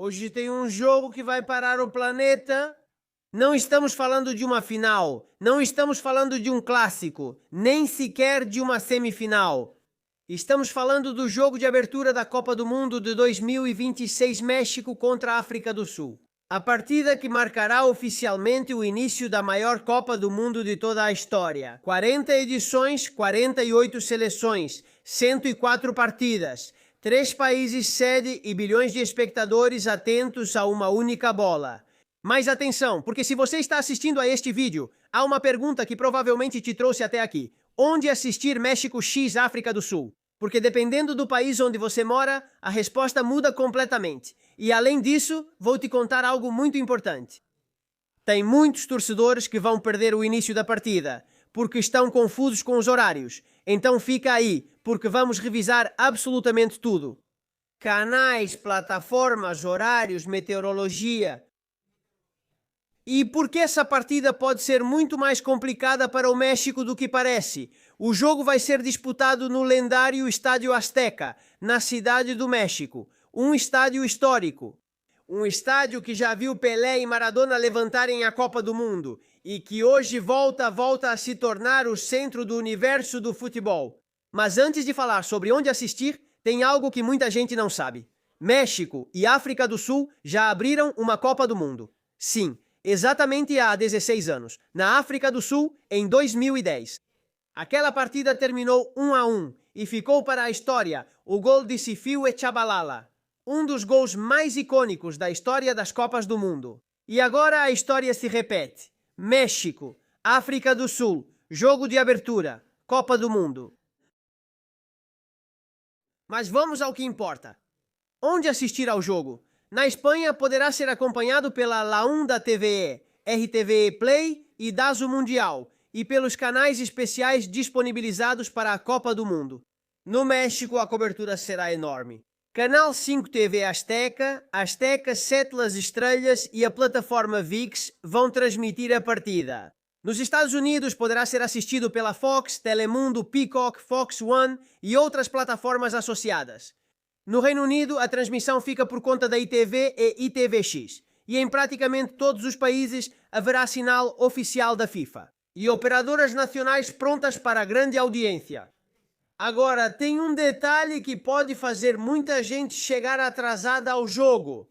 Hoje tem um jogo que vai parar o planeta. Não estamos falando de uma final, não estamos falando de um clássico, nem sequer de uma semifinal. Estamos falando do jogo de abertura da Copa do Mundo de 2026 México contra a África do Sul. A partida que marcará oficialmente o início da maior Copa do Mundo de toda a história. 40 edições, 48 seleções, 104 partidas, 3 países sede e bilhões de espectadores atentos a uma única bola. Mas atenção, porque se você está assistindo a este vídeo, há uma pergunta que provavelmente te trouxe até aqui. Onde assistir México x África do Sul? Porque dependendo do país onde você mora, a resposta muda completamente. E além disso, vou te contar algo muito importante. Tem muitos torcedores que vão perder o início da partida, porque estão confusos com os horários. Então fica aí, porque vamos revisar absolutamente tudo. Canais, plataformas, horários, meteorologia. E por que essa partida pode ser muito mais complicada para o México do que parece? O jogo vai ser disputado no lendário Estádio Azteca, na cidade do México. Um estádio histórico. Um estádio que já viu Pelé e Maradona levantarem a Copa do Mundo e que hoje volta a se tornar o centro do universo do futebol. Mas antes de falar sobre onde assistir, tem algo que muita gente não sabe. México e África do Sul já abriram uma Copa do Mundo. Sim, exatamente há 16 anos, na África do Sul, em 2010. Aquela partida terminou 1-1 e ficou para a história o gol de Sifiu Echabalala, um dos gols mais icônicos da história das Copas do Mundo. E agora a história se repete. México, África do Sul, jogo de abertura, Copa do Mundo. Mas vamos ao que importa. Onde assistir ao jogo? Na Espanha poderá ser acompanhado pela La Onda TVE, RTV Play e Dazo Mundial, e pelos canais especiais disponibilizados para a Copa do Mundo. No México a cobertura será enorme. Canal 5 TV Azteca, Azteca 7 Las Estrellas e a plataforma ViX vão transmitir a partida. Nos Estados Unidos poderá ser assistido pela Fox, Telemundo, Peacock, Fox One e outras plataformas associadas. No Reino Unido, a transmissão fica por conta da ITV e ITVX. E em praticamente todos os países haverá sinal oficial da FIFA. E operadoras nacionais prontas para a grande audiência. Agora, tem um detalhe que pode fazer muita gente chegar atrasada ao jogo.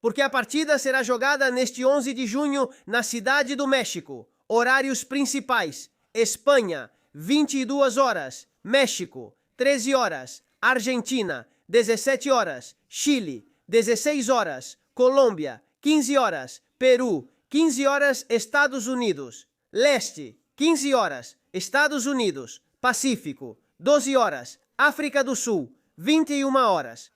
Porque a partida será jogada neste 11 de junho na Cidade do México. Horários principais. Espanha, 22 horas. México, 13 horas. Argentina, 17 horas. Chile, 16 horas. Colômbia, 15 horas. Peru, 15 horas. Estados Unidos. Leste, 15 horas. Estados Unidos. Pacífico, 12 horas. África do Sul, 21 horas.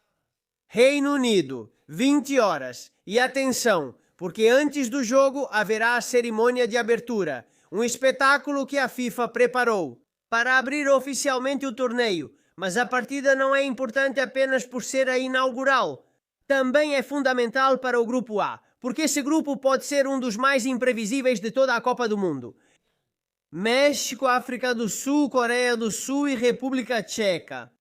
Reino Unido, 20 horas. E atenção, porque antes do jogo haverá a cerimônia de abertura, um espetáculo que a FIFA preparou para abrir oficialmente o torneio. Mas a partida não é importante apenas por ser a inaugural. Também é fundamental para o Grupo A, porque esse grupo pode ser um dos mais imprevisíveis de toda a Copa do Mundo. México, África do Sul, Coreia do Sul e República Tcheca.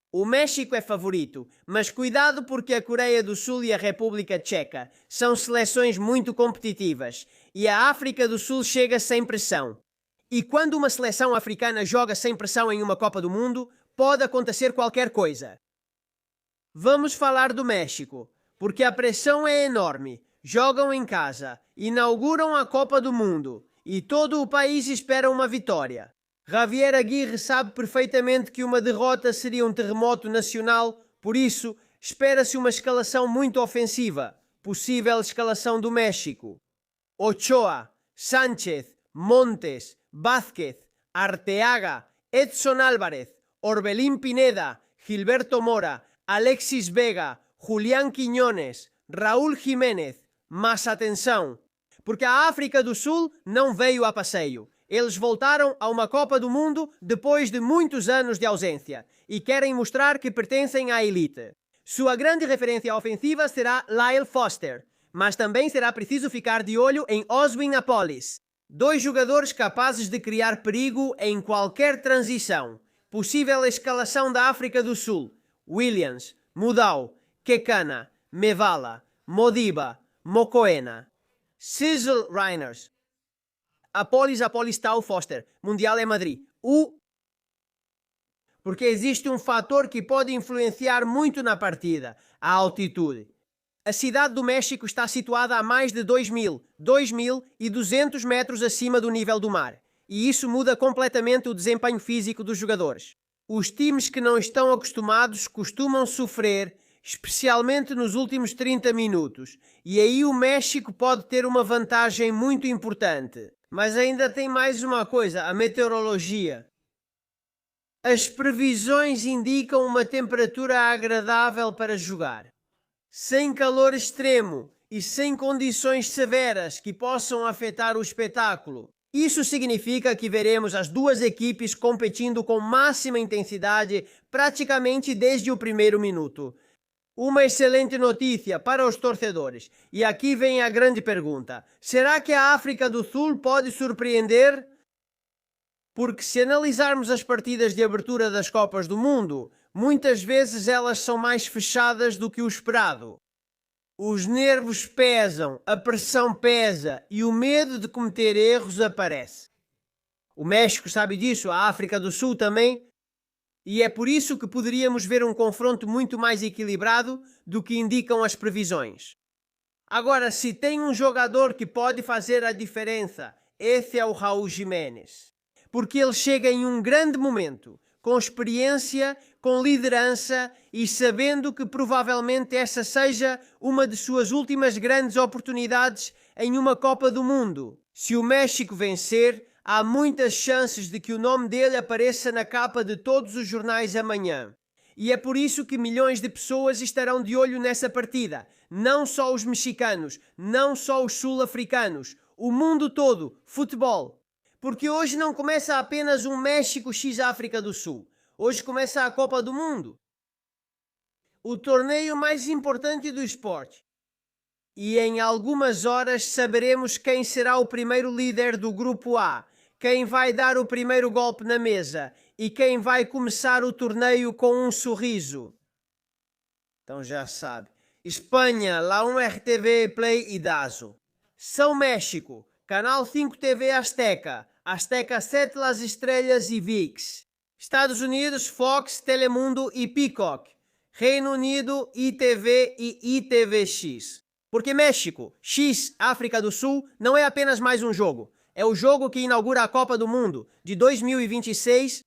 O México é favorito, mas cuidado porque a Coreia do Sul e a República Tcheca são seleções muito competitivas e a África do Sul chega sem pressão. E quando uma seleção africana joga sem pressão em uma Copa do Mundo, pode acontecer qualquer coisa. Vamos falar do México, porque a pressão é enorme. Jogam em casa, inauguram a Copa do Mundo e todo o país espera uma vitória. Javier Aguirre sabe perfeitamente que uma derrota seria um terremoto nacional, por isso espera-se uma escalação muito ofensiva. Possível escalação do México: Ochoa, Sánchez, Montes, Vázquez, Arteaga, Edson Álvarez, Orbelín Pineda, Gilberto Mora, Alexis Vega, Julián Quiñones, Raúl Jiménez. Mas atenção, porque a África do Sul não veio a passeio. Eles voltaram a uma Copa do Mundo depois de muitos anos de ausência e querem mostrar que pertencem à elite. Sua grande referência ofensiva será Lyle Foster, mas também será preciso ficar de olho em Oswin Apolis. 2 jogadores capazes de criar perigo em qualquer transição. Possível escalação da África do Sul: Williams, Mudau, Kekana, Mevala, Modiba, Mokoena, Sizzle Reiners, Apolis Tau Foster, Mundial é Madrid. Porque existe um fator que pode influenciar muito na partida, a altitude. A cidade do México está situada a mais de 2.200 metros acima do nível do mar, e isso muda completamente o desempenho físico dos jogadores. Os times que não estão acostumados costumam sofrer, especialmente nos últimos 30 minutos, e aí o México pode ter uma vantagem muito importante. Mas ainda tem mais uma coisa, a meteorologia. As previsões indicam uma temperatura agradável para jogar, sem calor extremo e sem condições severas que possam afetar o espetáculo. Isso significa que veremos as duas equipes competindo com máxima intensidade praticamente desde o primeiro minuto. Uma excelente notícia para os torcedores. E aqui vem a grande pergunta: será que a África do Sul pode surpreender? Porque se analisarmos as partidas de abertura das Copas do Mundo, muitas vezes elas são mais fechadas do que o esperado. Os nervos pesam, a pressão pesa e o medo de cometer erros aparece. O México sabe disso, a África do Sul também, e é por isso que poderíamos ver um confronto muito mais equilibrado do que indicam as previsões. Agora, se tem um jogador que pode fazer a diferença, esse é o Raul Jiménez. Porque ele chega em um grande momento, com experiência, com liderança e sabendo que provavelmente essa seja uma de suas últimas grandes oportunidades em uma Copa do Mundo. Se o México vencer, há muitas chances de que o nome dele apareça na capa de todos os jornais amanhã. E é por isso que milhões de pessoas estarão de olho nessa partida. Não só os mexicanos, não só os sul-africanos, o mundo todo, futebol. Porque hoje não começa apenas um México x África do Sul. Hoje começa a Copa do Mundo. O torneio mais importante do esporte. E em algumas horas saberemos quem será o primeiro líder do Grupo A, quem vai dar o primeiro golpe na mesa e quem vai começar o torneio com um sorriso. Então já sabe. Espanha, La1 RTV Play e Dazo. São México, Canal 5 TV Azteca, Azteca 7 Las Estrellas e VIX. Estados Unidos, Fox, Telemundo e Peacock. Reino Unido, ITV e ITVX. Porque México, X, África do Sul, não é apenas mais um jogo. É o jogo que inaugura a Copa do Mundo de 2026